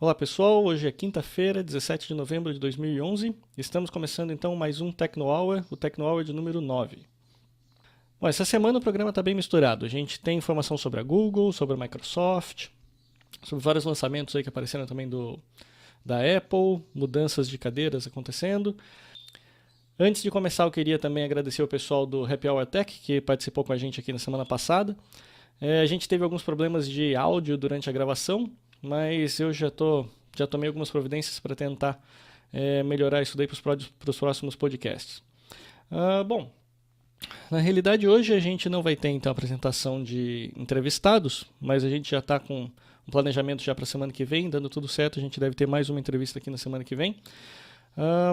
Olá pessoal, hoje é quinta-feira, 17 de novembro de 2011. Estamos começando então mais um Tecno Hour, o Tecno Hour de número 9. Bom, essa semana o programa está bem misturado. A gente tem informação sobre a Google, sobre a Microsoft, sobre vários lançamentos aí que apareceram também da Apple, mudanças de cadeiras acontecendo. Antes de começar, eu queria também agradecer o pessoal do Happy Hour Tech que participou com a gente aqui na semana passada. A gente teve alguns problemas de áudio durante a gravação, mas eu já tomei algumas providências para tentar melhorar isso daí para os próximos podcasts. Bom, na realidade hoje a gente não vai ter então a apresentação de entrevistados, mas a gente já está com um planejamento já para a semana que vem, dando tudo certo, a gente deve ter mais uma entrevista aqui na semana que vem.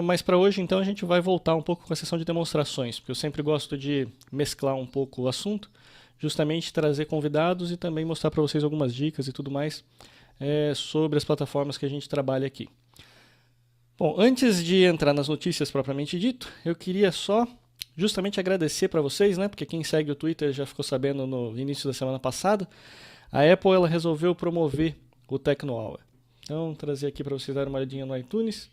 Mas para hoje então a gente vai voltar um pouco com a sessão de demonstrações, porque eu sempre gosto de mesclar um pouco o assunto, justamente trazer convidados e também mostrar para vocês algumas dicas e tudo mais sobre as plataformas que a gente trabalha aqui. Bom, antes de entrar nas notícias propriamente dito, eu queria só justamente agradecer para vocês, né? Porque quem segue o Twitter já ficou sabendo no início da semana passada, a Apple ela resolveu promover o Tecno Hour. Então, trazer aqui para vocês darem uma olhadinha no iTunes.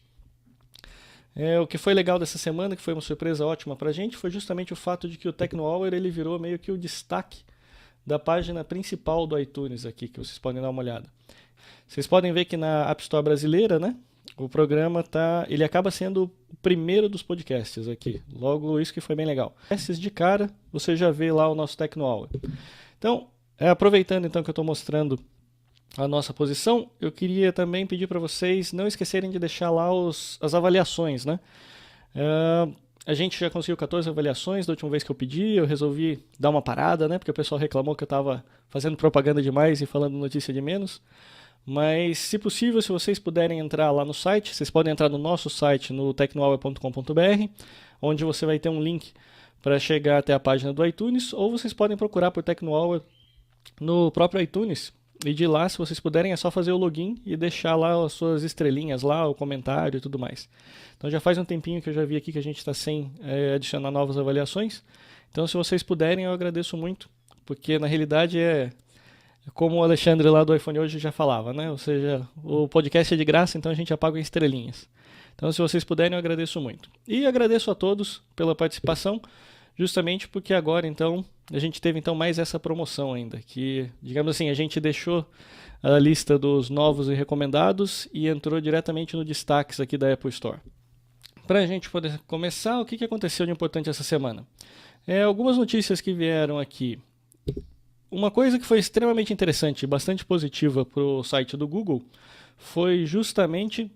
O que foi legal dessa semana, que foi uma surpresa ótima para a gente, foi justamente o fato de que o Tecno Hour ele virou meio que o destaque da página principal do iTunes aqui, que vocês podem dar uma olhada. Vocês podem ver que na App Store brasileira, né, o programa ele acaba sendo o primeiro dos podcasts aqui. Logo, isso que foi bem legal. Esses de cara, você já vê lá o nosso Tecno Hour. Então, aproveitando então que eu estou mostrando a nossa posição, eu queria também pedir para vocês não esquecerem de deixar lá as avaliações, né? A gente já conseguiu 14 avaliações da última vez que eu pedi, eu resolvi dar uma parada, né? Porque o pessoal reclamou que eu estava fazendo propaganda demais e falando notícia de menos. Mas, se possível, se vocês puderem entrar lá no site, vocês podem entrar no nosso site, no tecnohour.com.br, onde você vai ter um link para chegar até a página do iTunes, ou vocês podem procurar por Tecno Hour no próprio iTunes. E de lá, se vocês puderem, é só fazer o login e deixar lá as suas estrelinhas, lá o comentário e tudo mais. Então já faz um tempinho que eu já vi aqui que a gente está sem adicionar novas avaliações. Então se vocês puderem, eu agradeço muito, porque na realidade como o Alexandre lá do iPhone hoje já falava, né? Ou seja, o podcast é de graça, então a gente apaga em estrelinhas. Então se vocês puderem, eu agradeço muito. E agradeço a todos pela participação, justamente porque agora então a gente teve então mais essa promoção ainda, que digamos assim, a gente deixou a lista dos novos e recomendados e entrou diretamente no destaques aqui da Apple Store. Para a gente poder começar, o que aconteceu de importante essa semana? Algumas notícias que vieram aqui. Uma coisa que foi extremamente interessante e bastante positiva para o site do Google foi justamente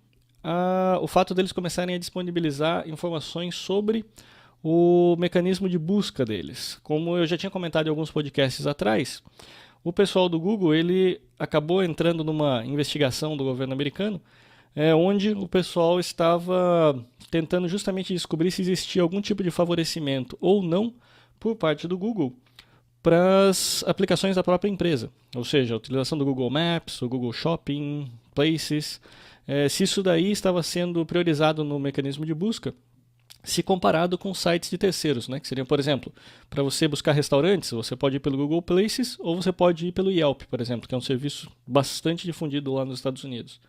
o fato deles começarem a disponibilizar informações sobre o mecanismo de busca deles. Como eu já tinha comentado em alguns podcasts atrás, o pessoal do Google ele acabou entrando numa investigação do governo americano, onde o pessoal estava tentando justamente descobrir se existia algum tipo de favorecimento ou não por parte do Google para as aplicações da própria empresa. Ou seja, a utilização do Google Maps, o Google Shopping, Places, se isso daí estava sendo priorizado no mecanismo de busca, se comparado com sites de terceiros, né? Que seriam, por exemplo, para você buscar restaurantes, você pode ir pelo Google Places ou você pode ir pelo Yelp, por exemplo, que é um serviço bastante difundido lá nos Estados Unidos.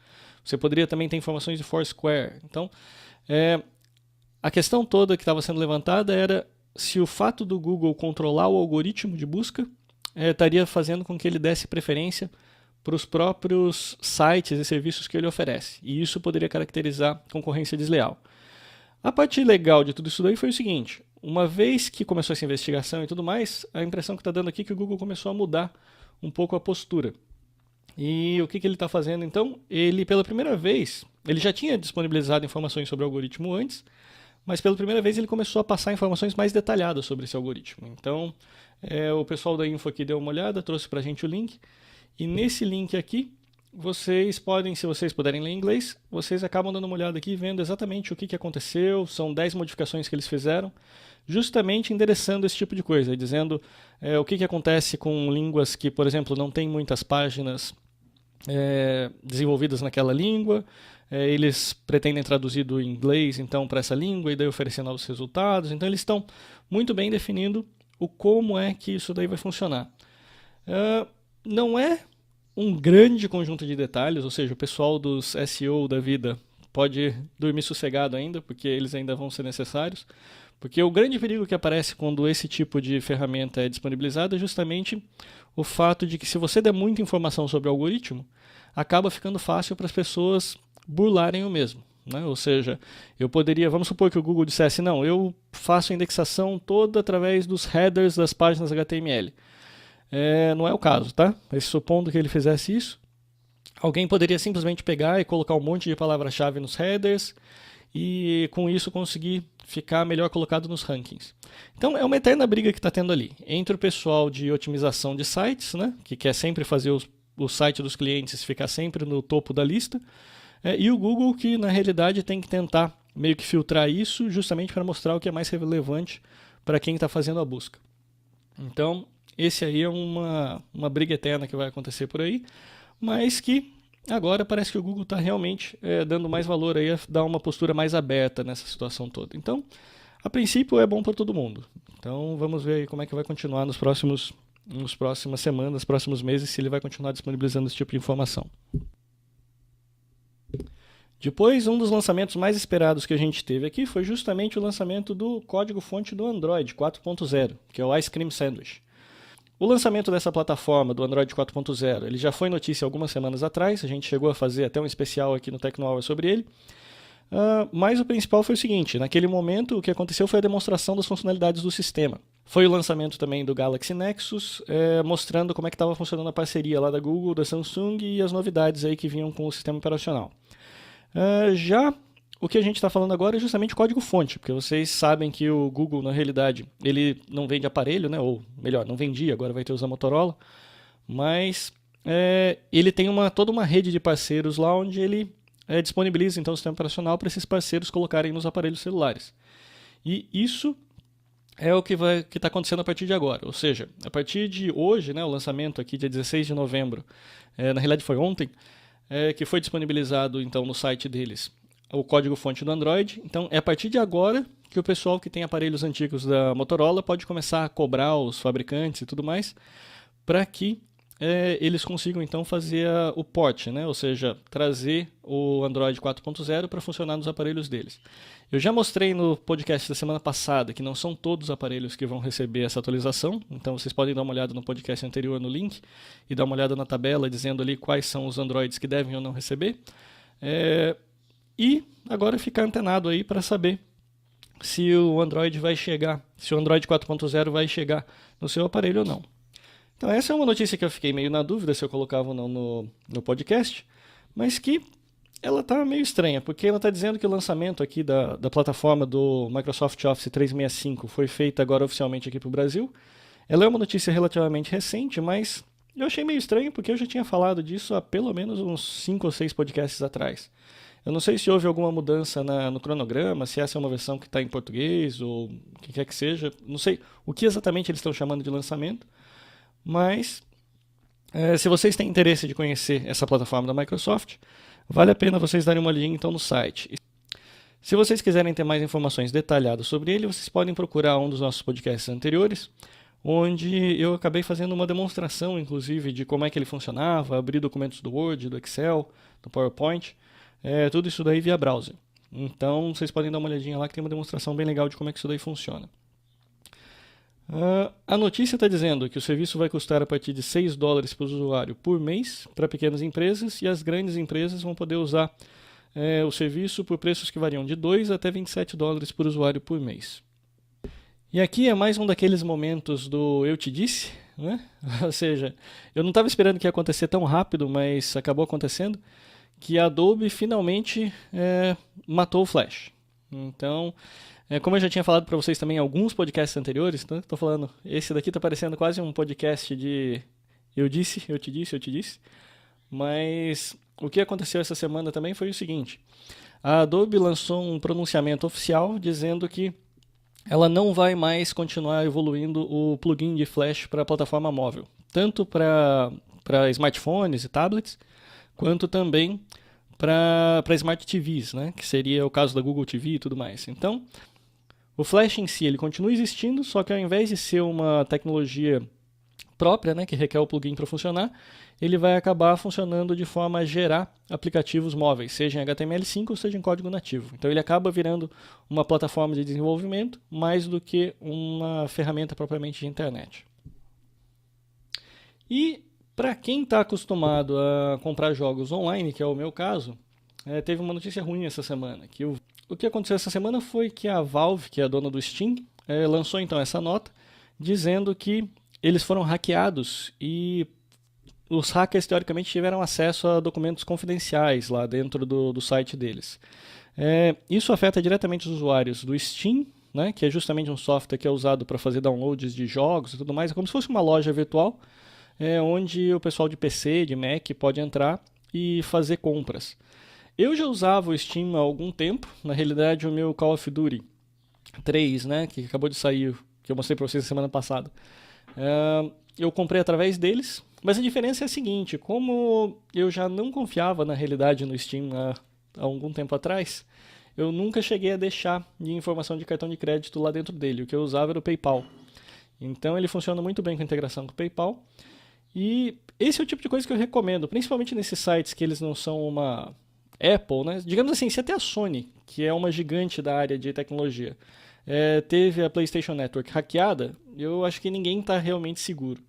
Você poderia também ter informações de Foursquare. Então, a questão toda que estava sendo levantada era se o fato do Google controlar o algoritmo de busca estaria fazendo com que ele desse preferência para os próprios sites e serviços que ele oferece. E isso poderia caracterizar concorrência desleal. A parte legal de tudo isso daí foi o seguinte, uma vez que começou essa investigação e tudo mais, a impressão que está dando aqui é que o Google começou a mudar um pouco a postura. E o que ele está fazendo então? Ele, pela primeira vez, ele já tinha disponibilizado informações sobre o algoritmo antes, mas pela primeira vez ele começou a passar informações mais detalhadas sobre esse algoritmo. Então, o pessoal da Info aqui deu uma olhada, trouxe para a gente o link, e nesse link aqui, vocês podem, se vocês puderem ler inglês, vocês acabam dando uma olhada aqui vendo exatamente o que aconteceu, são 10 modificações que eles fizeram, justamente endereçando esse tipo de coisa, dizendo o que acontece com línguas que, por exemplo, não tem muitas páginas desenvolvidas naquela língua, eles pretendem traduzir do inglês então para essa língua e daí oferecer novos resultados, então eles estão muito bem definindo o como é que isso daí vai funcionar. Não é um grande conjunto de detalhes, ou seja, o pessoal dos SEO da vida pode dormir sossegado ainda, porque eles ainda vão ser necessários. Porque o grande perigo que aparece quando esse tipo de ferramenta é disponibilizada é justamente o fato de que se você der muita informação sobre o algoritmo, acaba ficando fácil para as pessoas burlarem o mesmo. Né? Ou seja, eu poderia, vamos supor que o Google dissesse, não, eu faço a indexação toda através dos headers das páginas HTML. Não é o caso, tá? Mas supondo que ele fizesse isso, alguém poderia simplesmente pegar e colocar um monte de palavra-chave nos headers e com isso conseguir ficar melhor colocado nos rankings. Então é uma eterna briga que está tendo ali entre o pessoal de otimização de sites, né, que quer sempre fazer o site dos clientes ficar sempre no topo da lista, e o Google, que na realidade tem que tentar meio que filtrar isso justamente para mostrar o que é mais relevante para quem está fazendo a busca. Então esse aí é uma briga eterna que vai acontecer por aí, mas que agora parece que o Google está realmente dando mais valor aí a dar uma postura mais aberta nessa situação toda. Então, a princípio é bom para todo mundo. Então, vamos ver aí como é que vai continuar nos próximas semanas, próximos meses, se ele vai continuar disponibilizando esse tipo de informação. Depois, um dos lançamentos mais esperados que a gente teve aqui foi justamente o lançamento do código-fonte do Android 4.0, que é o Ice Cream Sandwich. O lançamento dessa plataforma do Android 4.0, ele já foi notícia algumas semanas atrás, a gente chegou a fazer até um especial aqui no Tecnohour sobre ele, mas o principal foi o seguinte, naquele momento o que aconteceu foi a demonstração das funcionalidades do sistema. Foi o lançamento também do Galaxy Nexus, mostrando como é que estava funcionando a parceria lá da Google, da Samsung e as novidades aí que vinham com o sistema operacional. Já o que a gente está falando agora é justamente código-fonte, porque vocês sabem que o Google, na realidade, ele não vende aparelho, né? Ou melhor, não vendia, agora vai ter usar Motorola, mas ele tem toda uma rede de parceiros lá onde ele disponibiliza então o sistema operacional para esses parceiros colocarem nos aparelhos celulares. E isso é o que está acontecendo a partir de agora, ou seja, a partir de hoje, né, o lançamento aqui, dia 16 de novembro, na realidade foi ontem, que foi disponibilizado então no site deles o código-fonte do Android. Então é a partir de agora que o pessoal que tem aparelhos antigos da Motorola pode começar a cobrar os fabricantes e tudo mais para que eles consigam então fazer o port, né? Ou seja, trazer o Android 4.0 para funcionar nos aparelhos deles. Eu já mostrei no podcast da semana passada que não são todos os aparelhos que vão receber essa atualização, então vocês podem dar uma olhada no podcast anterior no link e dar uma olhada na tabela dizendo ali quais são os Androids que devem ou não receber. E agora ficar antenado aí para saber se o Android vai chegar, se o Android 4.0 vai chegar no seu aparelho ou não. Então essa é uma notícia que eu fiquei meio na dúvida se eu colocava ou não no podcast, mas que ela está meio estranha, porque ela está dizendo que o lançamento aqui da plataforma do Microsoft Office 365 foi feito agora oficialmente aqui para o Brasil. Ela é uma notícia relativamente recente, mas eu achei meio estranho porque eu já tinha falado disso há pelo menos uns 5 ou 6 podcasts atrás. Eu não sei se houve alguma mudança no cronograma, se essa é uma versão que está em português ou o que quer que seja. Não sei o que exatamente eles estão chamando de lançamento, mas se vocês têm interesse de conhecer essa plataforma da Microsoft, vale a pena vocês darem uma olhadinha então no site. Se vocês quiserem ter mais informações detalhadas sobre ele, vocês podem procurar um dos nossos podcasts anteriores, onde eu acabei fazendo uma demonstração, inclusive, de como é que ele funcionava, abrir documentos do Word, do Excel, do PowerPoint, tudo isso daí via browser. Então, vocês podem dar uma olhadinha lá que tem uma demonstração bem legal de como é que isso daí funciona. A notícia está dizendo que o serviço vai custar a partir de $6 por usuário por mês para pequenas empresas e as grandes empresas vão poder usar o serviço por preços que variam de $2 até $27 por usuário por mês. E aqui é mais um daqueles momentos do eu te disse, né? Ou seja, eu não estava esperando que ia acontecer tão rápido, mas acabou acontecendo, que a Adobe finalmente matou o Flash. Então, como eu já tinha falado para vocês também em alguns podcasts anteriores, então estou falando, esse daqui está parecendo quase um podcast de eu disse, eu te disse, eu te disse. Mas o que aconteceu essa semana também foi o seguinte, a Adobe lançou um pronunciamento oficial dizendo que ela não vai mais continuar evoluindo o plugin de Flash para a plataforma móvel, tanto para smartphones e tablets, quanto também para Smart TVs, né? Que seria o caso da Google TV e tudo mais. Então, o Flash em si ele continua existindo, só que ao invés de ser uma tecnologia própria, né, que requer o plugin para funcionar, ele vai acabar funcionando de forma a gerar aplicativos móveis, seja em HTML5 ou seja em código nativo. Então ele acaba virando uma plataforma de desenvolvimento mais do que uma ferramenta propriamente de internet. E para quem está acostumado a comprar jogos online, que é o meu caso, teve uma notícia ruim essa semana. Que o que aconteceu essa semana foi que a Valve, que é a dona do Steam, lançou então essa nota dizendo que eles foram hackeados e os hackers teoricamente tiveram acesso a documentos confidenciais lá dentro do site deles. Isso afeta diretamente os usuários do Steam, né, que é justamente um software que é usado para fazer downloads de jogos e tudo mais. É como se fosse uma loja virtual, onde o pessoal de PC, de Mac, pode entrar e fazer compras. Eu já usava o Steam há algum tempo. Na realidade, o meu Call of Duty 3, né, que acabou de sair, que eu mostrei para vocês na semana passada, eu comprei através deles. Mas a diferença é a seguinte: como eu já não confiava na realidade no Steam há algum tempo atrás, eu nunca cheguei a deixar de informação de cartão de crédito lá dentro dele. O que eu usava era o PayPal. Então ele funciona muito bem com a integração com o PayPal. E esse é o tipo de coisa que eu recomendo, principalmente nesses sites que eles não são uma Apple, né? Digamos assim, se até a Sony, que é uma gigante da área de tecnologia, teve a PlayStation Network hackeada, eu acho que ninguém está realmente seguro.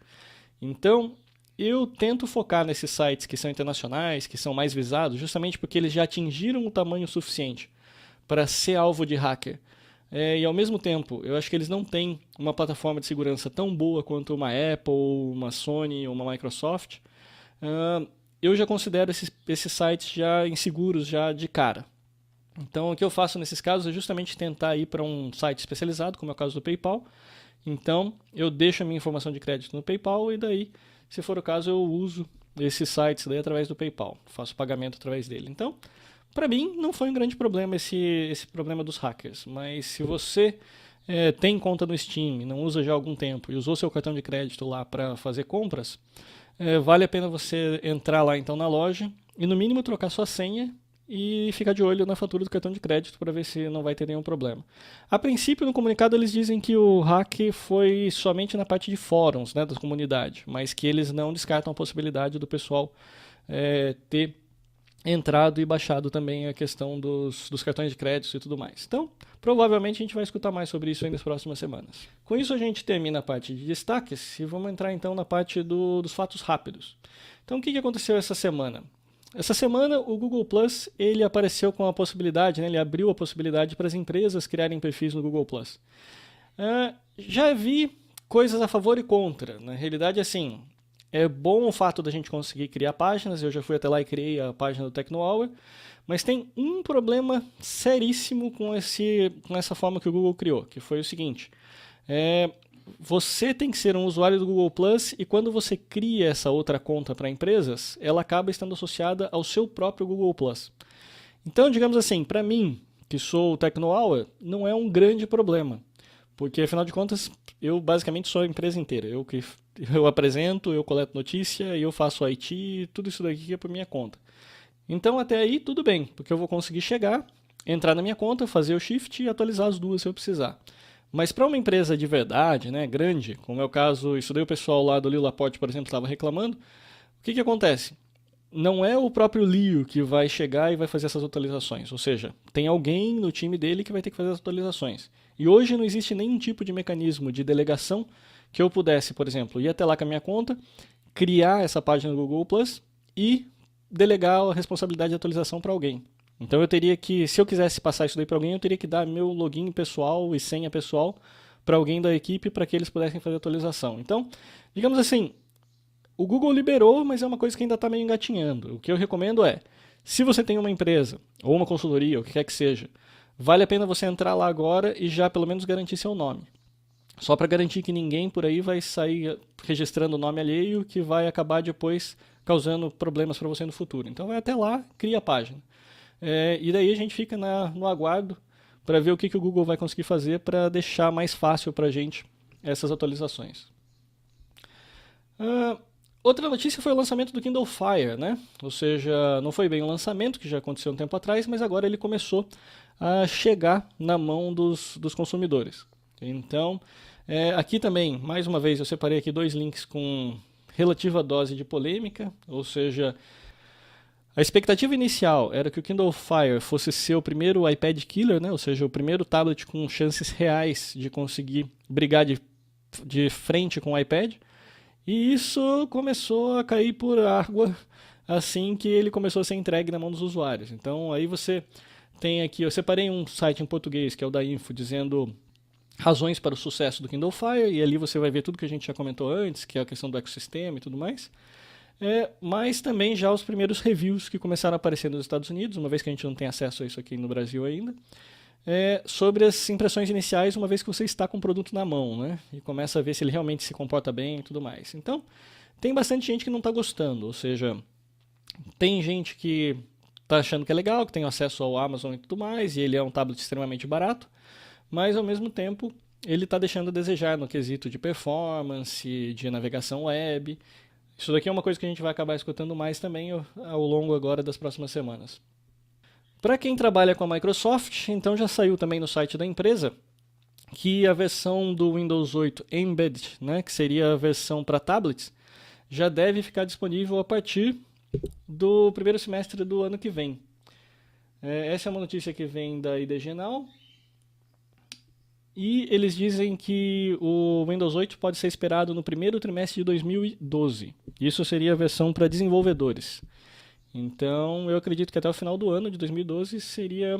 Então, eu tento focar nesses sites que são internacionais, que são mais visados, justamente porque eles já atingiram o tamanho suficiente para ser alvo de hacker. E ao mesmo tempo, eu acho que eles não têm uma plataforma de segurança tão boa quanto uma Apple, uma Sony ou uma Microsoft. Eu já considero esses sites já inseguros já de cara. Então o que eu faço nesses casos é justamente tentar ir para um site especializado, como é o caso do PayPal. Então eu deixo a minha informação de crédito no PayPal e daí, se for o caso, eu uso esses sites daí através do PayPal. Faço pagamento através dele. Então, para mim, não foi um grande problema esse problema dos hackers. Mas se você tem conta no Steam, não usa já há algum tempo e usou seu cartão de crédito lá para fazer compras, vale a pena você entrar lá então na loja e no mínimo trocar sua senha e ficar de olho na fatura do cartão de crédito para ver se não vai ter nenhum problema. A princípio, no comunicado, eles dizem que o hack foi somente na parte de fóruns, né, da comunidade, mas que eles não descartam a possibilidade do pessoal ter entrado e baixado também a questão dos cartões de crédito e tudo mais. Então, provavelmente a gente vai escutar mais sobre isso aí nas próximas semanas. Com isso a gente termina a parte de destaques e vamos entrar então na parte dos fatos rápidos. Então, o que aconteceu essa semana? Essa semana o Google Plus ele apareceu com a possibilidade, né, ele abriu a possibilidade para as empresas criarem perfis no Google Plus. Já vi coisas a favor e contra. Na realidade, assim, é bom o fato da gente conseguir criar páginas. Eu já fui até lá e criei a página do TechnoHour, mas tem um problema seríssimo com essa forma que o Google criou, que foi o seguinte: você tem que ser um usuário do Google Plus e quando você cria essa outra conta para empresas, ela acaba estando associada ao seu próprio Google Plus. Então, digamos assim, para mim, que sou o TechnoHour, não é um grande problema, porque afinal de contas, eu basicamente sou a empresa inteira. Eu apresento, eu coleto notícia, eu faço IT, tudo isso daqui é por minha conta. Então até aí tudo bem, porque eu vou conseguir chegar, entrar na minha conta, fazer o shift e atualizar as duas se eu precisar. Mas para uma empresa de verdade, né, grande, como é o caso, isso daí o pessoal lá do Leo Laporte, por exemplo, estava reclamando, o que acontece? Não é o próprio Leo que vai chegar e vai fazer essas atualizações, ou seja, tem alguém no time dele que vai ter que fazer as atualizações. E hoje não existe nenhum tipo de mecanismo de delegação que eu pudesse, por exemplo, ir até lá com a minha conta, criar essa página do Google Plus e delegar a responsabilidade de atualização para alguém. Então eu teria que, se eu quisesse passar isso daí para alguém, eu teria que dar meu login pessoal e senha pessoal para alguém da equipe para que eles pudessem fazer a atualização. Então, digamos assim, o Google liberou, mas é uma coisa que ainda está meio engatinhando. O que eu recomendo é, se você tem uma empresa ou uma consultoria, o que quer que seja, vale a pena você entrar lá agora e já pelo menos garantir seu nome. Só para garantir que ninguém por aí vai sair registrando o nome alheio que vai acabar depois causando problemas para você no futuro. Então vai até lá, cria a página. E daí a gente fica no aguardo para ver o que o Google vai conseguir fazer para deixar mais fácil para a gente essas atualizações. Outra notícia foi o lançamento do Kindle Fire, né? Ou seja, não foi bem um lançamento, que já aconteceu um tempo atrás, mas agora ele começou a chegar na mão dos consumidores. Então, Aqui também, mais uma vez, eu separei aqui dois links com relativa dose de polêmica, ou seja, a expectativa inicial era que o Kindle Fire fosse ser o primeiro iPad killer, né? Ou seja, o primeiro tablet com chances reais de conseguir brigar de frente com o iPad. E isso começou a cair por água assim que ele começou a ser entregue na mão dos usuários. Então aí você tem aqui, eu separei um site em português, que é o da Info, dizendo razões para o sucesso do Kindle Fire, e ali você vai ver tudo que a gente já comentou antes, que é a questão do ecossistema e tudo mais. Mas também já os primeiros reviews que começaram a aparecer nos Estados Unidos, uma vez que a gente não tem acesso a isso aqui no Brasil ainda, sobre as impressões iniciais, uma vez que você está com o produto na mão, né? E começa a ver se ele realmente se comporta bem e tudo mais. Então, tem bastante gente que não está gostando, ou seja, tem gente que está achando que é legal, que tem acesso ao Amazon e tudo mais, e ele é um tablet extremamente barato, mas ao mesmo tempo ele está deixando a desejar no quesito de performance, de navegação web. Isso daqui é uma coisa que a gente vai acabar escutando mais também ao longo agora das próximas semanas. Para quem trabalha com a Microsoft, então já saiu também no site da empresa que a versão do Windows 8 Embedded, né, que seria a versão para tablets, já deve ficar disponível a partir do primeiro semestre do ano que vem. Essa é uma notícia que vem da IDG Now. E eles dizem que o Windows 8 pode ser esperado no primeiro trimestre de 2012. Isso seria a versão para desenvolvedores. Então, eu acredito que até o final do ano de 2012 seria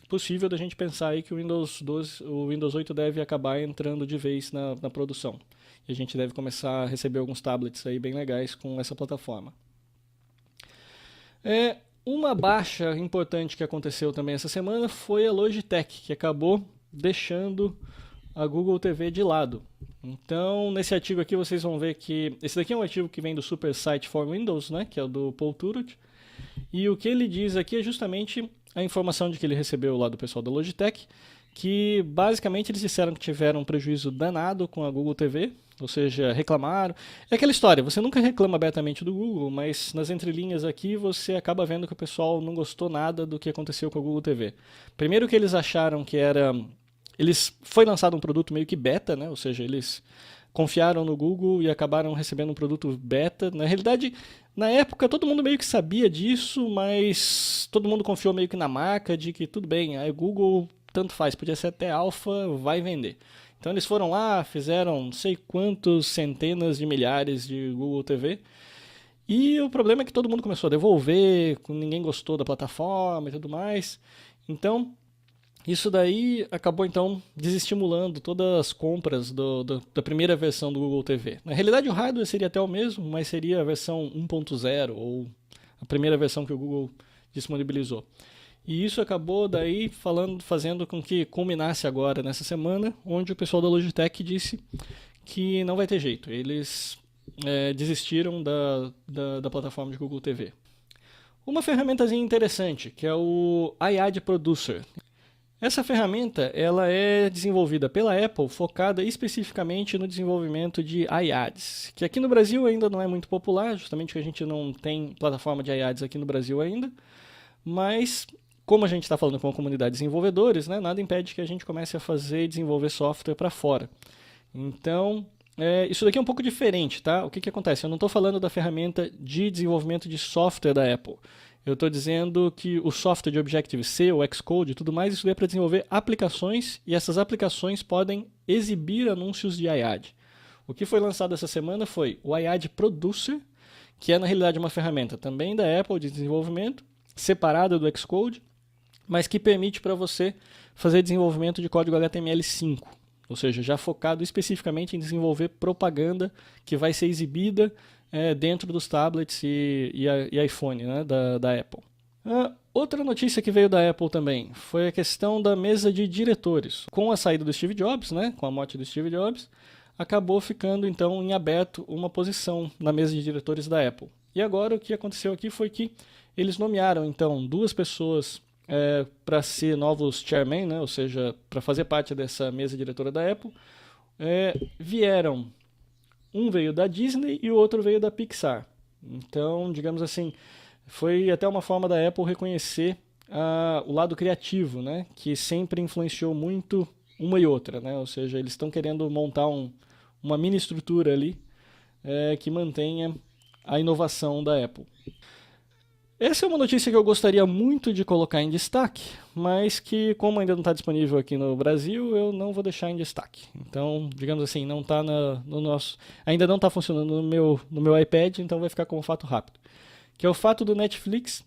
possível da gente pensar aí que o Windows 8 deve acabar entrando de vez na produção. E a gente deve começar a receber alguns tablets aí bem legais com essa plataforma. Uma baixa importante que aconteceu também essa semana foi a Logitech, que acabou deixando a Google TV de lado. Então, nesse artigo aqui vocês vão ver que esse daqui é um artigo que vem do Super Site for Windows, né, que é o do Paul Turut. E o que ele diz aqui é justamente a informação de que ele recebeu lá do pessoal da Logitech, que basicamente eles disseram que tiveram um prejuízo danado com a Google TV, ou seja, reclamaram. É aquela história, você nunca reclama abertamente do Google, mas nas entrelinhas aqui você acaba vendo que o pessoal não gostou nada do que aconteceu com a Google TV. Primeiro que eles acharam que foi lançado um produto meio que beta, né? Ou seja, eles confiaram no Google e acabaram recebendo um produto beta. Na realidade, na época todo mundo meio que sabia disso, mas todo mundo confiou meio que na marca de que tudo bem, a Google tanto faz, podia ser até alfa, vai vender. Então eles foram lá, fizeram não sei quantos centenas de milhares de Google TV. E o problema é que todo mundo começou a devolver, ninguém gostou da plataforma e tudo mais. Então, isso daí acabou então desestimulando todas as compras da primeira versão do Google TV. Na realidade o hardware seria até o mesmo, mas seria a versão 1.0 ou a primeira versão que o Google disponibilizou. E isso acabou daí fazendo com que culminasse agora nessa semana, onde o pessoal da Logitech disse que não vai ter jeito. Eles desistiram da plataforma de Google TV. Uma ferramentazinha interessante, que é o iAd Producer. Essa ferramenta ela é desenvolvida pela Apple, focada especificamente no desenvolvimento de iAds, que aqui no Brasil ainda não é muito popular, justamente porque a gente não tem plataforma de iAds aqui no Brasil ainda, mas como a gente está falando com a comunidade de desenvolvedores, né, nada impede que a gente comece a fazer e desenvolver software para fora. Então, isso daqui é um pouco diferente, tá? O que acontece? Eu não estou falando da ferramenta de desenvolvimento de software da Apple. Eu estou dizendo que o software de Objective-C, o Xcode e tudo mais, isso é para desenvolver aplicações e essas aplicações podem exibir anúncios de iAd. O que foi lançado essa semana foi o iAd Producer, que é na realidade uma ferramenta também da Apple de desenvolvimento, separada do Xcode, mas que permite para você fazer desenvolvimento de código HTML5, ou seja, já focado especificamente em desenvolver propaganda que vai ser exibida dentro dos tablets e iPhone, né, da Apple. Outra notícia que veio da Apple também foi a questão da mesa de diretores. Com a saída do Steve Jobs, né, com a morte do Steve Jobs, acabou ficando então em aberto uma posição na mesa de diretores da Apple. E agora o que aconteceu aqui foi que eles nomearam então duas pessoas para ser novos chairman, né, ou seja, para fazer parte dessa mesa diretora da Apple. Um veio da Disney e o outro veio da Pixar. Então, digamos assim, foi até uma forma da Apple reconhecer o lado criativo, né, que sempre influenciou muito uma e outra, né? Ou seja, eles estão querendo montar uma mini estrutura ali que mantenha a inovação da Apple. Essa é uma notícia que eu gostaria muito de colocar em destaque, mas que, como ainda não está disponível aqui no Brasil, eu não vou deixar em destaque. Então, digamos assim, não tá no nosso, ainda não está funcionando no meu iPad, então vai ficar como fato rápido. Que é o fato do Netflix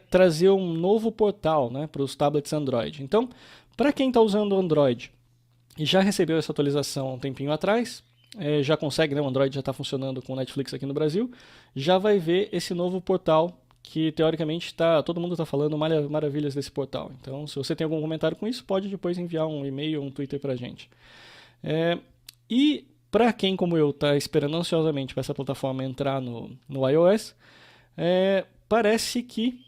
trazer um novo portal, né, para os tablets Android. Então, para quem está usando o Android e já recebeu essa atualização um tempinho atrás, já consegue, né, o Android já está funcionando com o Netflix aqui no Brasil, já vai ver esse novo portal que teoricamente todo mundo está falando maravilhas desse portal. Então, se você tem algum comentário com isso, pode depois enviar um e-mail ou um Twitter para a gente. E para quem, como eu, está esperando ansiosamente para essa plataforma entrar no iOS, parece que,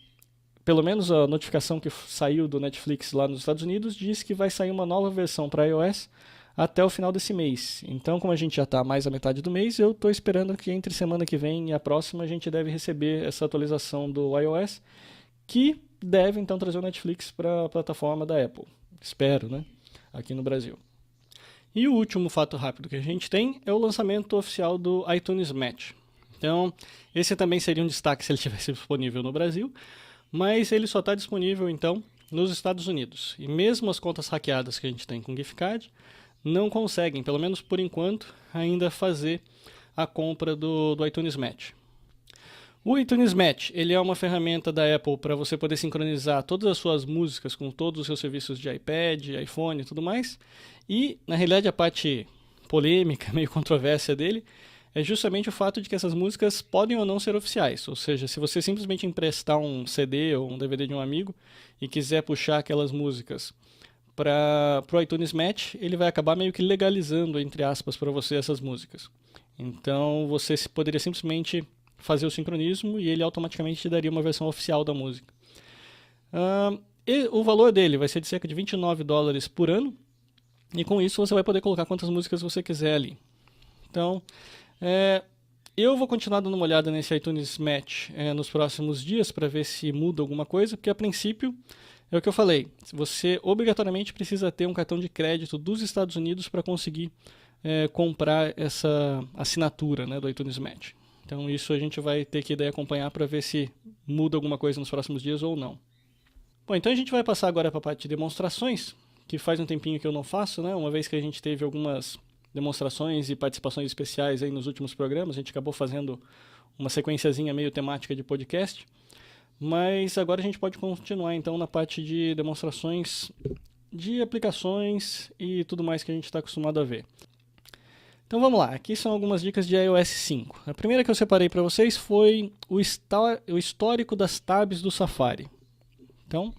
pelo menos a notificação que saiu do Netflix lá nos Estados Unidos, diz que vai sair uma nova versão para iOS até o final desse mês. Então, como a gente já está mais à metade do mês, eu estou esperando que entre semana que vem e a próxima a gente deve receber essa atualização do iOS, que deve então trazer o Netflix para a plataforma da Apple. Espero, né? Aqui no Brasil. E o último fato rápido que a gente tem é o lançamento oficial do iTunes Match. Então, esse também seria um destaque se ele estivesse disponível no Brasil, mas ele só está disponível então nos Estados Unidos. E mesmo as contas hackeadas que a gente tem com gift card não conseguem, pelo menos por enquanto, ainda fazer a compra do iTunes Match. O iTunes Match ele é uma ferramenta da Apple para você poder sincronizar todas as suas músicas com todos os seus serviços de iPad, iPhone e tudo mais. E, na realidade, a parte polêmica, meio controvérsia dele, é justamente o fato de que essas músicas podem ou não ser oficiais. Ou seja, se você simplesmente emprestar um CD ou um DVD de um amigo e quiser puxar aquelas músicas para o iTunes Match, ele vai acabar meio que legalizando, entre aspas, para você essas músicas. Então você poderia simplesmente fazer o sincronismo e ele automaticamente te daria uma versão oficial da música. E o valor dele vai ser de cerca de $29 por ano, e com isso você vai poder colocar quantas músicas você quiser ali. Então, eu vou continuar dando uma olhada nesse iTunes Match nos próximos dias para ver se muda alguma coisa, porque a princípio é o que eu falei, você obrigatoriamente precisa ter um cartão de crédito dos Estados Unidos para conseguir comprar essa assinatura, né, do iTunes Match. Então isso a gente vai ter que daí acompanhar para ver se muda alguma coisa nos próximos dias ou não. Bom, então a gente vai passar agora para a parte de demonstrações, que faz um tempinho que eu não faço, né, uma vez que a gente teve algumas demonstrações e participações especiais aí nos últimos programas, a gente acabou fazendo uma sequenciazinha meio temática de podcast. Mas agora a gente pode continuar então na parte de demonstrações de aplicações e tudo mais que a gente está acostumado a ver. Então vamos lá, aqui são algumas dicas de iOS 5. A primeira que eu separei para vocês foi o histórico das tabs do Safari. Então,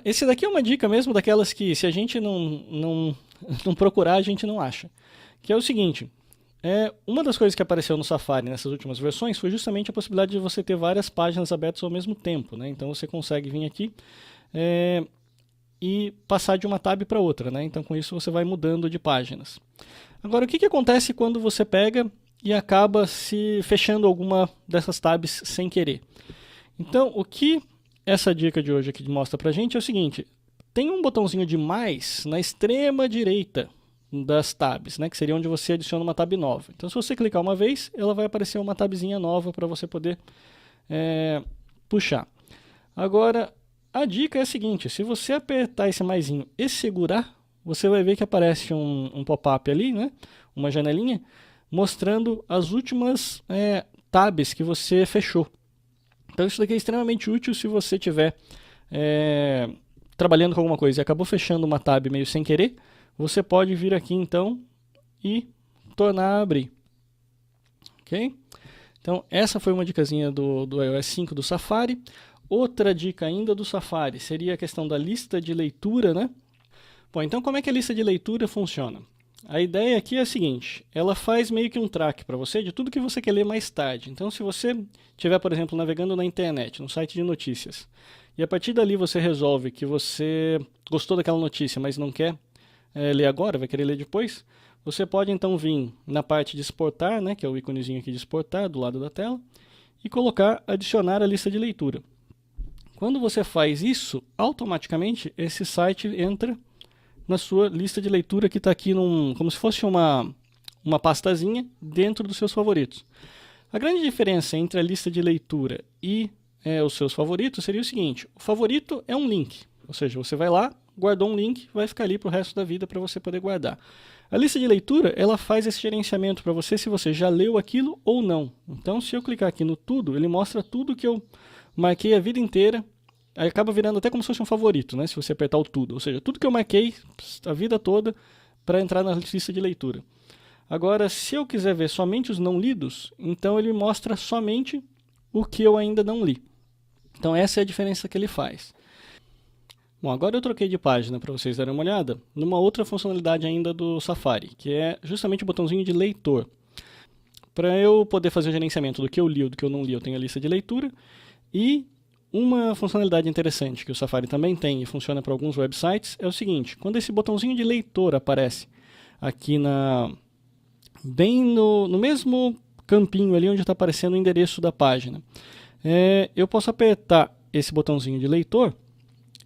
esse daqui é uma dica mesmo daquelas que se a gente não procurar, a gente não acha. Que é o seguinte, uma das coisas que apareceu no Safari nessas últimas versões foi justamente a possibilidade de você ter várias páginas abertas ao mesmo tempo, né? Então você consegue vir aqui e passar de uma tab para outra, né? Então com isso você vai mudando de páginas. Agora o que acontece quando você pega e acaba se fechando alguma dessas tabs sem querer? Então o que essa dica de hoje aqui mostra pra gente é o seguinte, tem um botãozinho de mais na extrema direita das tabs, né, que seria onde você adiciona uma tab nova. Então se você clicar uma vez, ela vai aparecer uma tabzinha nova para você poder puxar. Agora, a dica é a seguinte, se você apertar esse maisinho e segurar, você vai ver que aparece um pop-up ali, né, uma janelinha, mostrando as últimas tabs que você fechou. Então isso daqui é extremamente útil se você estiver trabalhando com alguma coisa e acabou fechando uma tab meio sem querer, você pode vir aqui então e tornar a abrir. Ok? Então essa foi uma dicasinha do iOS 5 do Safari. Outra dica ainda do Safari seria a questão da lista de leitura, né? Bom, então como é que a lista de leitura funciona? A ideia aqui é a seguinte, ela faz meio que um track para você de tudo que você quer ler mais tarde. Então se você estiver, por exemplo, navegando na internet, no site de notícias, e a partir dali você resolve que você gostou daquela notícia, mas não quer ler agora, vai querer ler depois, você pode então vir na parte de exportar, né, que é o íconezinho aqui de exportar do lado da tela, e colocar adicionar a lista de leitura. Quando você faz isso, automaticamente esse site entra na sua lista de leitura que está aqui como se fosse uma pastazinha dentro dos seus favoritos. A grande diferença entre a lista de leitura e os seus favoritos seria o seguinte: o favorito é um link, ou seja, você vai lá, guardou um link, vai ficar ali para o resto da vida para você poder guardar. A lista de leitura, ela faz esse gerenciamento para você se você já leu aquilo ou não. Então, se eu clicar aqui no tudo, ele mostra tudo que eu marquei a vida inteira. Aí acaba virando até como se fosse um favorito, né? Se você apertar o tudo. Ou seja, tudo que eu marquei a vida toda para entrar na lista de leitura. Agora, se eu quiser ver somente os não lidos, então ele mostra somente o que eu ainda não li. Então essa é a diferença que ele faz. Bom, agora eu troquei de página para vocês darem uma olhada numa outra funcionalidade ainda do Safari, que é justamente o botãozinho de leitor. Para eu poder fazer o gerenciamento do que eu li ou do que eu não li, eu tenho a lista de leitura. E uma funcionalidade interessante que o Safari também tem e funciona para alguns websites é o seguinte: quando esse botãozinho de leitor aparece aqui bem no mesmo campinho ali onde está aparecendo o endereço da página, eu posso apertar esse botãozinho de leitor.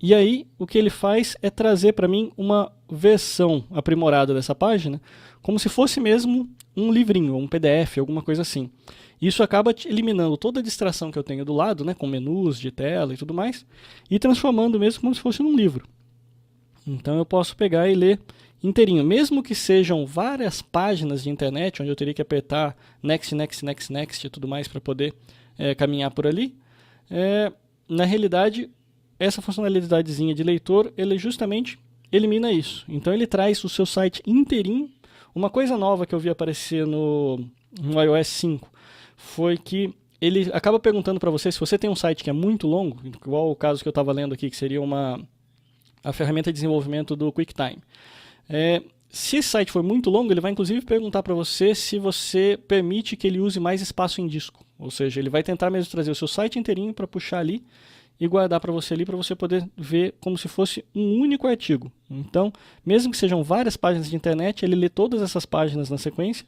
E aí, o que ele faz é trazer para mim uma versão aprimorada dessa página, como se fosse mesmo um livrinho, um PDF, alguma coisa assim. Isso acaba eliminando toda a distração que eu tenho do lado, né, com menus de tela e tudo mais, e transformando mesmo como se fosse num livro. Então eu posso pegar e ler inteirinho, mesmo que sejam várias páginas de internet, onde eu teria que apertar next, next, next, next e tudo mais para poder caminhar por ali. Na realidade, essa funcionalidadezinha de leitor, ele justamente elimina isso. Então ele traz o seu site inteirinho. Uma coisa nova que eu vi aparecer no iOS 5 foi que ele acaba perguntando para você, se você tem um site que é muito longo, igual o caso que eu estava lendo aqui, que seria a ferramenta de desenvolvimento do QuickTime. Se esse site for muito longo, ele vai inclusive perguntar para você se você permite que ele use mais espaço em disco. Ou seja, ele vai tentar mesmo trazer o seu site inteirinho para puxar ali e guardar para você ali, para você poder ver como se fosse um único artigo. Então, mesmo que sejam várias páginas de internet, ele lê todas essas páginas na sequência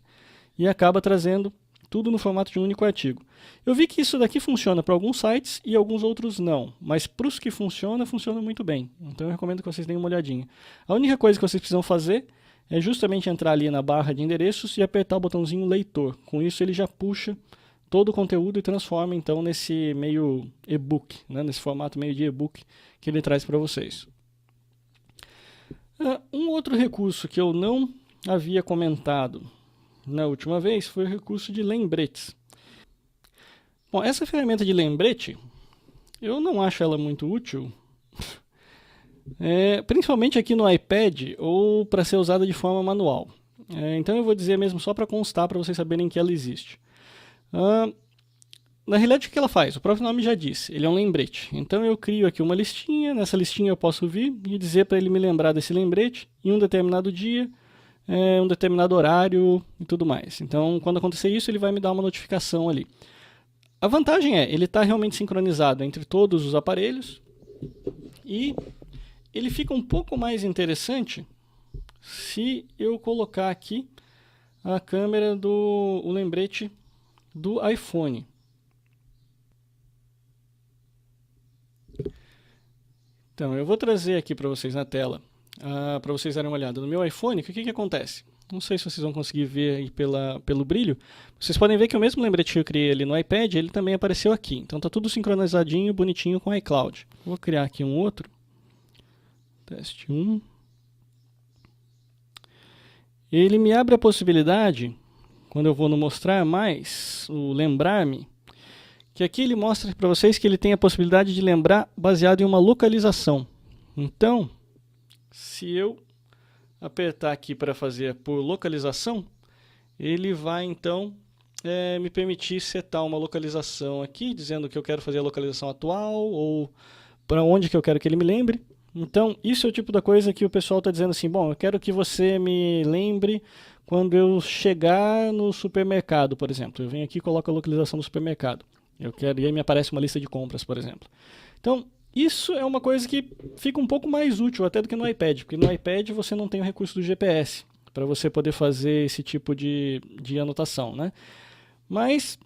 e acaba trazendo tudo no formato de um único artigo. Eu vi que isso daqui funciona para alguns sites e alguns outros não, mas para os que funciona muito bem. Então eu recomendo que vocês deem uma olhadinha. A única coisa que vocês precisam fazer é justamente entrar ali na barra de endereços e apertar o botãozinho leitor. Com isso ele já puxa todo o conteúdo e transforma então nesse meio e-book, né, nesse formato meio de e-book que ele traz para vocês. Um outro recurso que eu não havia comentado na última vez foi o recurso de lembretes. Bom, essa ferramenta de lembrete, eu não acho ela muito útil, principalmente aqui no iPad ou para ser usada de forma manual. Então eu vou dizer mesmo só para constar, para vocês saberem que ela existe. Na realidade, o que ela faz? O próprio nome já disse, ele é um lembrete. Então eu crio aqui uma listinha, nessa listinha eu posso vir e dizer para ele me lembrar desse lembrete em um determinado dia, um determinado horário e tudo mais. Então, quando acontecer isso, ele vai me dar uma notificação ali. A vantagem ele está realmente sincronizado entre todos os aparelhos e ele fica um pouco mais interessante se eu colocar aqui a câmera o lembrete do iPhone. Então, eu vou trazer aqui para vocês na tela, para vocês darem uma olhada no meu iPhone. O que acontece? Não sei se vocês vão conseguir ver aí pelo brilho. Vocês podem ver que o mesmo lembrete que eu criei ali no iPad, ele também apareceu aqui. Então está tudo sincronizadinho, bonitinho com o iCloud. Vou criar aqui um outro. Teste 1. Ele me abre a possibilidade, quando eu vou no mostrar mais, o lembrar-me, que aqui ele mostra para vocês que ele tem a possibilidade de lembrar baseado em uma localização. Então, se eu apertar aqui para fazer por localização, ele vai então me permitir setar uma localização aqui, dizendo que eu quero fazer a localização atual ou para onde que eu quero que ele me lembre. Então, isso é o tipo da coisa que o pessoal está dizendo assim: bom, eu quero que você me lembre quando eu chegar no supermercado, por exemplo. Eu venho aqui e coloco a localização do supermercado. E aí me aparece uma lista de compras, por exemplo. Então, isso é uma coisa que fica um pouco mais útil até do que no iPad, porque no iPad você não tem o recurso do GPS para você poder fazer esse tipo de anotação, né? Mas,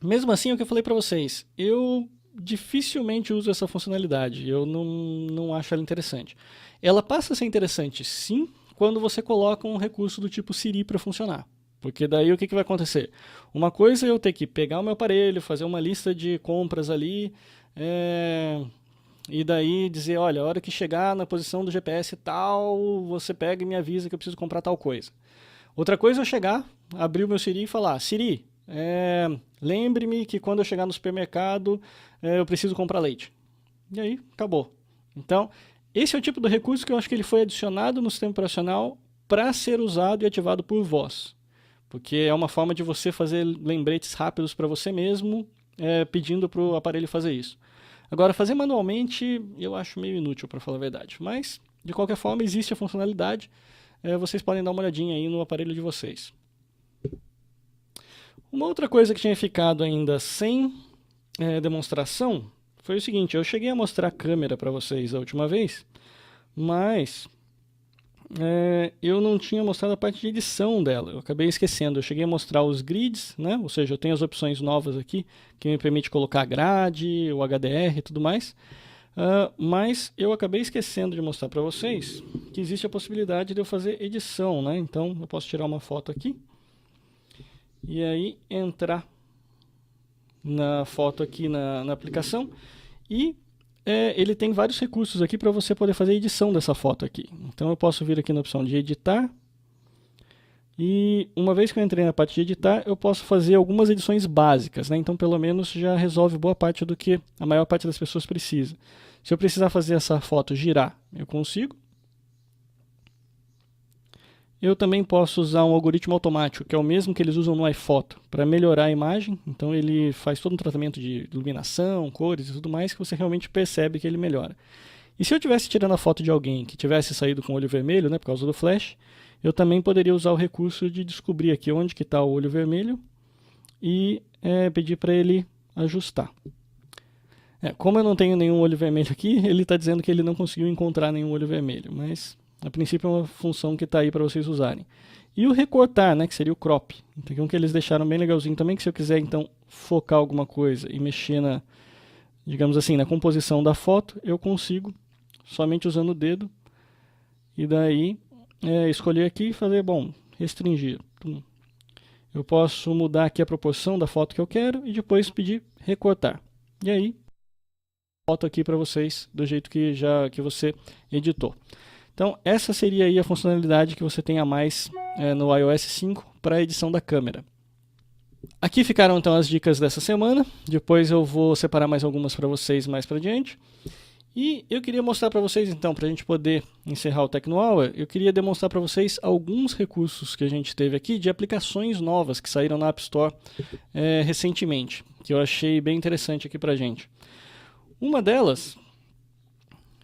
mesmo assim, é o que eu falei para vocês, eu dificilmente uso essa funcionalidade, eu não acho ela interessante. Ela passa a ser interessante, sim, quando você coloca um recurso do tipo Siri para funcionar. Porque daí o que vai acontecer? Uma coisa é eu ter que pegar o meu aparelho, fazer uma lista de compras ali, e daí dizer, olha, a hora que chegar na posição do GPS tal, você pega e me avisa que eu preciso comprar tal coisa. Outra coisa é eu chegar, abrir o meu Siri e falar, Siri, lembre-me que quando eu chegar no supermercado, eu preciso comprar leite. E aí, acabou. Então, esse é o tipo de recurso que eu acho que ele foi adicionado no sistema operacional para ser usado e ativado por voz. Porque é uma forma de você fazer lembretes rápidos para você mesmo, pedindo para o aparelho fazer isso. Agora, fazer manualmente eu acho meio inútil, para falar a verdade. Mas, de qualquer forma, existe a funcionalidade. Vocês podem dar uma olhadinha aí no aparelho de vocês. Uma outra coisa que tinha ficado ainda sem demonstração foi o seguinte. Eu cheguei a mostrar a câmera para vocês a última vez, mas eu não tinha mostrado a parte de edição dela, eu acabei esquecendo. Eu cheguei a mostrar os grids, né? Ou seja, eu tenho as opções novas aqui, que me permite colocar grade, o HDR e tudo mais. Mas eu acabei esquecendo de mostrar para vocês que existe a possibilidade de eu fazer edição, né? Então eu posso tirar uma foto aqui e aí entrar na foto aqui na aplicação e ele tem vários recursos aqui para você poder fazer edição dessa foto aqui. Então eu posso vir aqui na opção de editar e uma vez que eu entrei na parte de editar, eu posso fazer algumas edições básicas, né? Então pelo menos já resolve boa parte do que a maior parte das pessoas precisa. Se eu precisar fazer essa foto girar, eu consigo. Eu também posso usar um algoritmo automático, que é o mesmo que eles usam no iPhoto, para melhorar a imagem. Então ele faz todo um tratamento de iluminação, cores e tudo mais, que você realmente percebe que ele melhora. E se eu estivesse tirando a foto de alguém que tivesse saído com o olho vermelho, né, por causa do flash, eu também poderia usar o recurso de descobrir aqui onde que está o olho vermelho e pedir para ele ajustar. Como eu não tenho nenhum olho vermelho aqui, ele está dizendo que ele não conseguiu encontrar nenhum olho vermelho, mas a princípio é uma função que está aí para vocês usarem. E o recortar, né, que seria o crop. Então um que eles deixaram bem legalzinho também, que se eu quiser então focar alguma coisa e mexer na, digamos assim, na composição da foto, eu consigo somente usando o dedo. E daí escolher aqui e fazer, restringir. Eu posso mudar aqui a proporção da foto que eu quero e depois pedir recortar. E aí, foto aqui para vocês do jeito que você editou. Então, essa seria aí a funcionalidade que você tem a mais no iOS 5 para a edição da câmera. Aqui ficaram então as dicas dessa semana. Depois eu vou separar mais algumas para vocês mais para diante. E eu queria mostrar para vocês então, para a gente poder encerrar o Tecno Hour, eu queria demonstrar para vocês alguns recursos que a gente teve aqui de aplicações novas que saíram na App Store recentemente, que eu achei bem interessante aqui para a gente. Uma delas,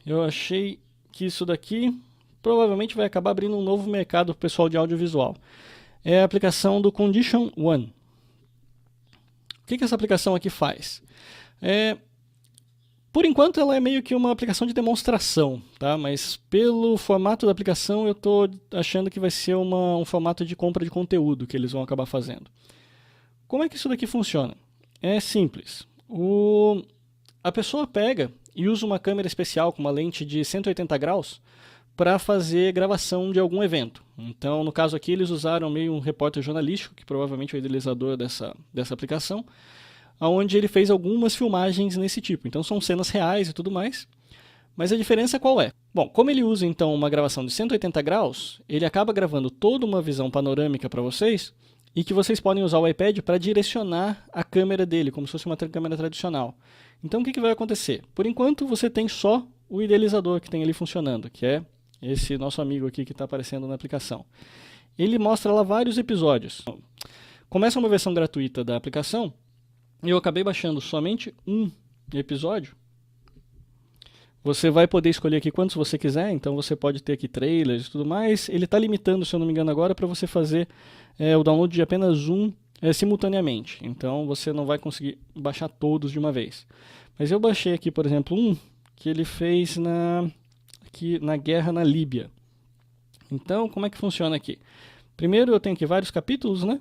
eu achei que isso daqui provavelmente vai acabar abrindo um novo mercado para o pessoal de audiovisual. É a aplicação do Condition One. O que essa aplicação aqui faz? Por enquanto ela é meio que uma aplicação de demonstração, tá? Mas pelo formato da aplicação eu estou achando que vai ser um formato de compra de conteúdo que eles vão acabar fazendo. Como é que isso daqui funciona? É simples. A pessoa pega e usa uma câmera especial com uma lente de 180 graus para fazer gravação de algum evento. Então, no caso aqui, eles usaram meio um repórter jornalístico, que provavelmente é o idealizador dessa aplicação, onde ele fez algumas filmagens nesse tipo. Então, são cenas reais e tudo mais. Mas a diferença qual é? Bom, como ele usa então uma gravação de 180 graus, ele acaba gravando toda uma visão panorâmica para vocês e que vocês podem usar o iPad para direcionar a câmera dele, como se fosse uma câmera tradicional. Então o que vai acontecer? Por enquanto você tem só o idealizador que tem ali funcionando, que é esse nosso amigo aqui que está aparecendo na aplicação. Ele mostra lá vários episódios. Começa uma versão gratuita da aplicação, e eu acabei baixando somente um episódio. Você vai poder escolher aqui quantos você quiser, então você pode ter aqui trailers e tudo mais. Ele está limitando, se eu não me engano agora, para você fazer o download de apenas um simultaneamente. Então você não vai conseguir baixar todos de uma vez. Mas eu baixei aqui, por exemplo, um que ele fez na guerra na Líbia. Então, como é que funciona aqui? Primeiro eu tenho aqui vários capítulos, né?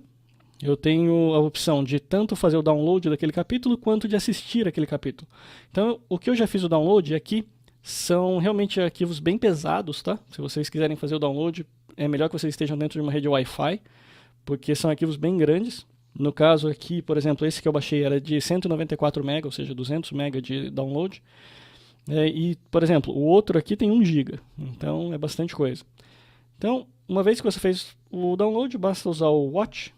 eu tenho a opção de tanto fazer o download daquele capítulo, quanto de assistir aquele capítulo. Então, o que eu já fiz o download aqui são realmente arquivos bem pesados, tá? Se vocês quiserem fazer o download, é melhor que vocês estejam dentro de uma rede Wi-Fi, porque são arquivos bem grandes. No caso aqui, por exemplo, esse que eu baixei era de 194 MB, ou seja, 200 MB de download. E, por exemplo, o outro aqui tem 1 GB, então é bastante coisa. Então, uma vez que você fez o download, basta usar o Watch.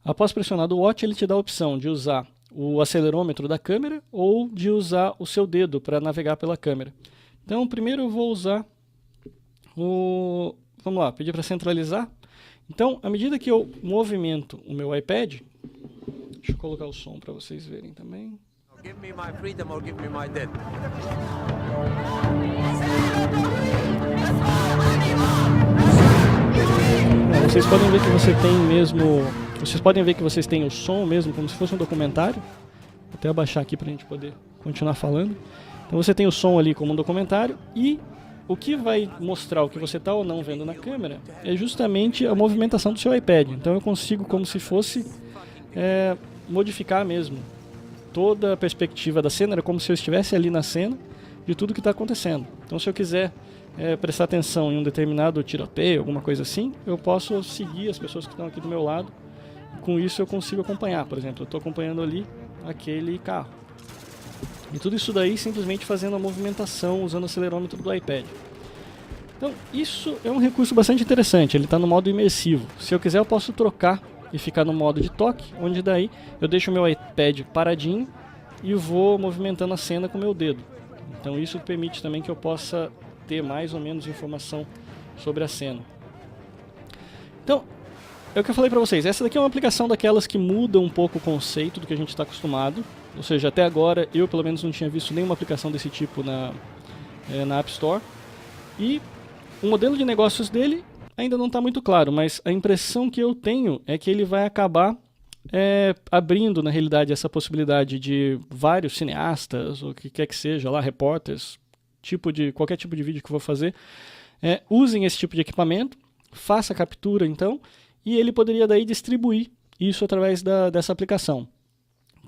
Após pressionar o Watch, ele te dá a opção de usar o acelerômetro da câmera ou de usar o seu dedo para navegar pela câmera. Então, primeiro eu vou usar o... Vamos lá, pedir para centralizar. Então, à medida que eu movimento o meu iPad, deixa eu colocar o som para vocês verem também. Give me my freedom or give me my death. Vocês podem ver que você tem mesmo... Vocês podem ver que vocês têm o som mesmo, como se fosse um documentário. Vou até abaixar aqui para a gente poder continuar falando. Então você tem o som ali como um documentário e o que vai mostrar o que você está ou não vendo na câmera é justamente a movimentação do seu iPad. Então eu consigo, como se fosse, modificar mesmo toda a perspectiva da cena, era como se eu estivesse ali na cena de tudo que está acontecendo. Então se eu quiser prestar atenção em um determinado tiroteio, alguma coisa assim, eu posso seguir as pessoas que estão aqui do meu lado. Com isso eu consigo acompanhar. Por exemplo, eu estou acompanhando ali aquele carro. E tudo isso daí simplesmente fazendo a movimentação usando o acelerômetro do iPad. Então isso é um recurso bastante interessante, ele está no modo imersivo. Se eu quiser eu posso trocar e ficar no modo de toque, onde daí eu deixo o meu iPad paradinho e vou movimentando a cena com o meu dedo. Então isso permite também que eu possa ter mais ou menos informação sobre a cena. Então, é o que eu falei para vocês, essa daqui é uma aplicação daquelas que muda um pouco o conceito do que a gente está acostumado. Ou seja, até agora eu pelo menos não tinha visto nenhuma aplicação desse tipo na App Store. E o modelo de negócios dele ainda não está muito claro, mas a impressão que eu tenho é que ele vai acabar abrindo, na realidade, essa possibilidade de vários cineastas, ou o que quer que seja, lá, repórteres, qualquer tipo de vídeo que eu vou fazer, usem esse tipo de equipamento, faça a captura, então, e ele poderia daí distribuir isso através dessa aplicação.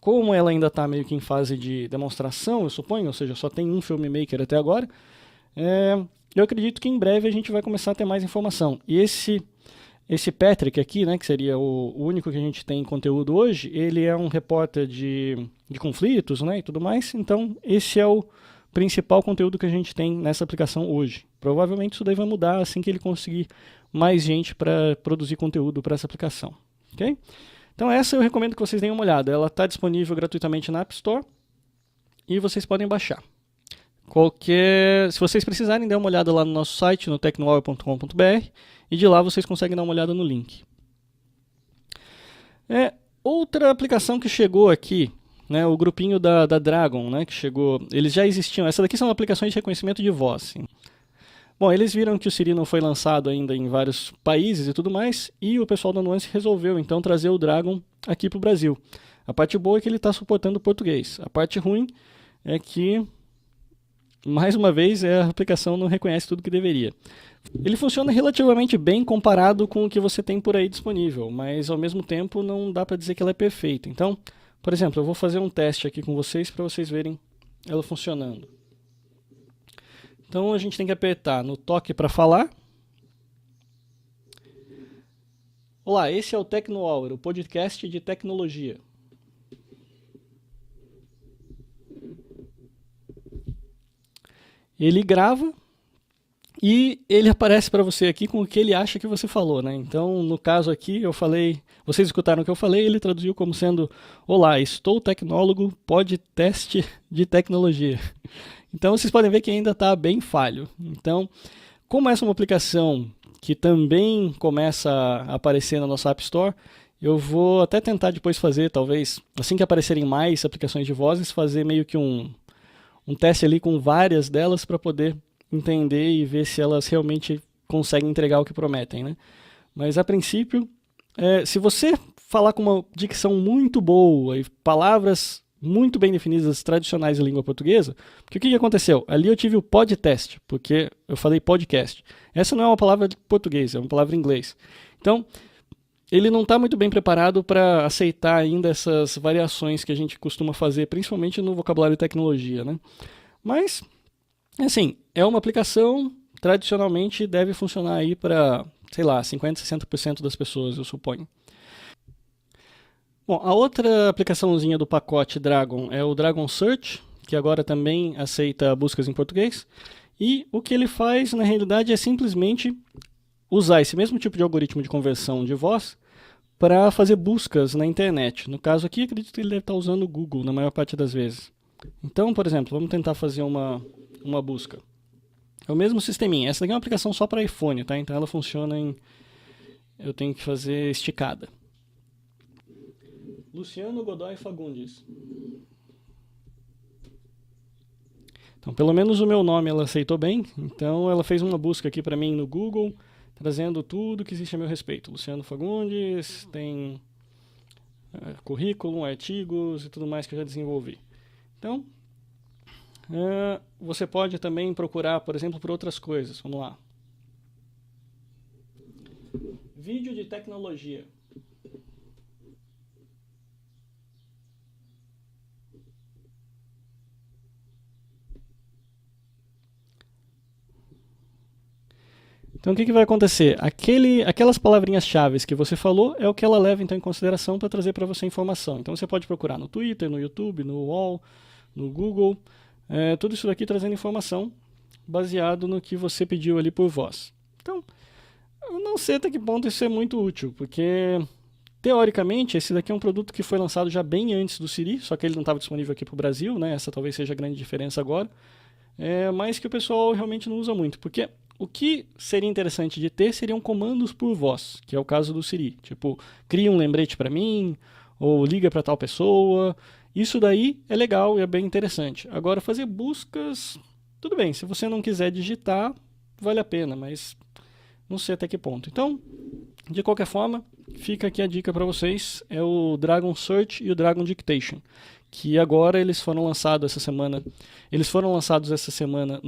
Como ela ainda está meio que em fase de demonstração, eu suponho, ou seja, só tem um filmmaker até agora, eu acredito que em breve a gente vai começar a ter mais informação. E esse Patrick aqui, né, que seria o único que a gente tem em conteúdo hoje, ele é um repórter de conflitos, né, e tudo mais, então esse é o principal conteúdo que a gente tem nessa aplicação hoje. Provavelmente isso daí vai mudar assim que ele conseguir mais gente para produzir conteúdo para essa aplicação. Ok? Então essa eu recomendo que vocês deem uma olhada. Ela está disponível gratuitamente na App Store e vocês podem baixar. Se vocês precisarem, dê uma olhada lá no nosso site, no tecnohour.com.br, e de lá vocês conseguem dar uma olhada no link. Outra aplicação que chegou aqui, né, o grupinho da Dragon, né, que chegou, eles já existiam. Essas daqui são aplicações de reconhecimento de voz. Sim. Bom, eles viram que o Siri não foi lançado ainda em vários países e tudo mais, e o pessoal da Nuance resolveu então trazer o Dragon aqui para o Brasil. A parte boa é que ele está suportando o português. A parte ruim é que, mais uma vez, a aplicação não reconhece tudo que deveria. Ele funciona relativamente bem comparado com o que você tem por aí disponível, mas ao mesmo tempo não dá para dizer que ela é perfeita. Então, por exemplo, eu vou fazer um teste aqui com vocês para vocês verem ela funcionando. Então a gente tem que apertar no toque para falar. Olá, esse é o Tecno Hour, o podcast de tecnologia. Ele grava e ele aparece para você aqui com o que ele acha que você falou, né? Então, no caso aqui, eu falei, vocês escutaram o que eu falei, ele traduziu como sendo: olá, estou tecnólogo, podcast de tecnologia. Então, vocês podem ver que ainda está bem falho. Então, como essa é uma aplicação que também começa a aparecer na nossa App Store, eu vou até tentar depois fazer, talvez, assim que aparecerem mais aplicações de vozes, fazer meio que um teste ali com várias delas para poder entender e ver se elas realmente conseguem entregar o que prometem, né? Mas, a princípio, se você falar com uma dicção muito boa e palavras muito bem definidas, tradicionais da língua portuguesa, porque o que aconteceu? Ali eu tive o podcast, porque eu falei podcast. Essa não é uma palavra de português, é uma palavra em inglês. Então, ele não está muito bem preparado para aceitar ainda essas variações que a gente costuma fazer, principalmente no vocabulário de tecnologia, né? Mas, assim, é uma aplicação, tradicionalmente deve funcionar aí para, sei lá, 50%, 60% das pessoas, eu suponho. Bom, a outra aplicaçãozinha do pacote Dragon é o Dragon Search, que agora também aceita buscas em português. E o que ele faz, na realidade, é simplesmente usar esse mesmo tipo de algoritmo de conversão de voz para fazer buscas na internet. No caso aqui, acredito que ele deve estar usando o Google na maior parte das vezes. Então, por exemplo, vamos tentar fazer uma busca. É o mesmo sisteminha. Essa daqui é uma aplicação só para iPhone, tá? Então ela funciona em... Eu tenho que fazer esticada. Luciano Godoy Fagundes. Então, pelo menos o meu nome ela aceitou bem. Então, ela fez uma busca aqui para mim no Google, trazendo tudo que existe a meu respeito. Luciano Fagundes, tem currículo, artigos e tudo mais que eu já desenvolvi. Então, você pode também procurar, por exemplo, por outras coisas. Vamos lá. Vídeo de tecnologia. Então o que vai acontecer? Aquelas palavrinhas-chave que você falou é o que ela leva então em consideração para trazer para você informação. Então você pode procurar no Twitter, no YouTube, no UOL, no Google, tudo isso daqui trazendo informação baseado no que você pediu ali por voz. Então, eu não sei até que ponto isso é muito útil, porque teoricamente esse daqui é um produto que foi lançado já bem antes do Siri, só que ele não estava disponível aqui para o Brasil, né? Essa talvez seja a grande diferença agora, mas que o pessoal realmente não usa muito, porque o que seria interessante de ter seriam comandos por voz, que é o caso do Siri. Tipo, cria um lembrete para mim, ou liga para tal pessoa. Isso daí é legal e é bem interessante. Agora, fazer buscas, tudo bem. Se você não quiser digitar, vale a pena, mas não sei até que ponto. Então, de qualquer forma, fica aqui a dica para vocês. É o Dragon Search e o Dragon Dictation, que agora eles foram lançados essa semana. Eles foram lançados essa semana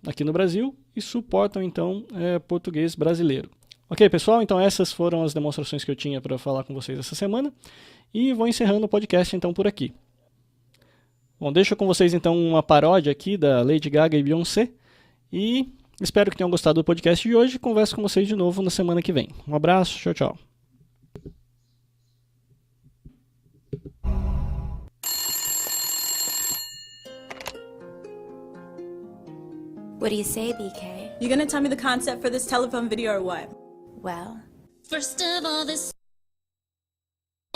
aqui no Brasil e suportam então português brasileiro. Ok, pessoal, então essas foram as demonstrações que eu tinha para falar com vocês essa semana e vou encerrando o podcast então por aqui. Bom, deixo com vocês então uma paródia aqui da Lady Gaga e Beyoncé e espero que tenham gostado do podcast de hoje. Converso com vocês de novo na semana que vem. Um abraço, tchau, tchau. What do you say, BK? You gonna tell me the concept for this telephone video or what? Well, First of all, this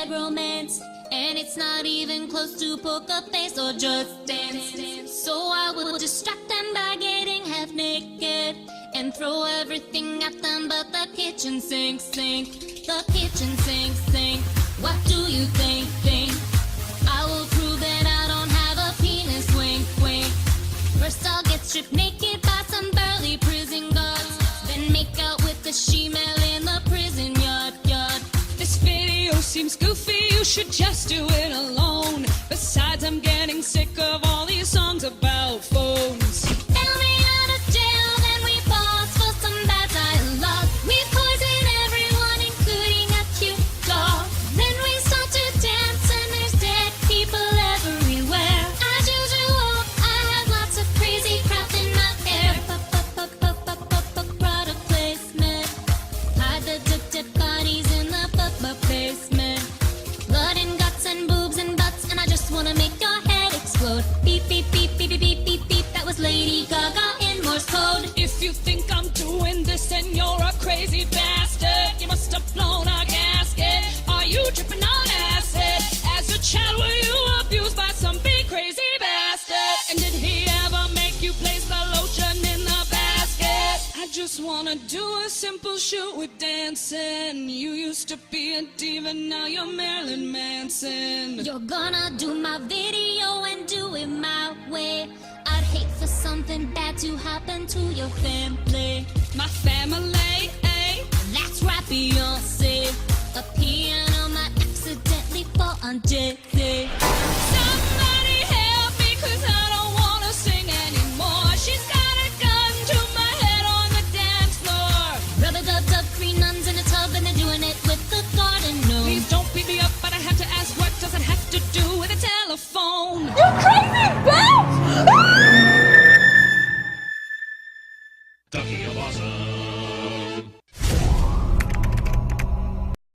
romance, and it's not even close to poker face or just dance. So I will distract them by getting half naked and throw everything at them but the kitchen sink, the kitchen sink. What do you think? I will prove that I don't have a penis, wink. First I'll get stripped naked by some burly prison guards, then make out with the she-male in the prison yard. This video seems goofy, you should just do it alone. Besides, I'm getting sick of all these songs about phones. Bail me out of jail, then we pause for some bad dialogue. We poison everyone, including a cute dog. Then we start to dance and there's dead people everywhere. As usual, I have lots of crazy crap in my hair. Product placement. Hide the dead bodies in the basement. Blood and guts and boobs and butts, and I just wanna make your head explode. Beep, beep, beep, beep, beep, beep, beep, beep. That was Lady Gaga in Morse code. If you think I'm doing this, then you're a crazy bastard. You must have blown a gasket. Are you tripping on acid? As a child, were you abused by some big crazy bastard? And did he ever make you place the lotion in the basket? I just wanna do a simple shoot with dancing. You used to be a diva, now you're Marilyn Manson. You're gonna do my video and do it my way. I'd hate for something bad to happen to your family. My family, eh? That's right, Beyonce. A piano might accidentally fall on J.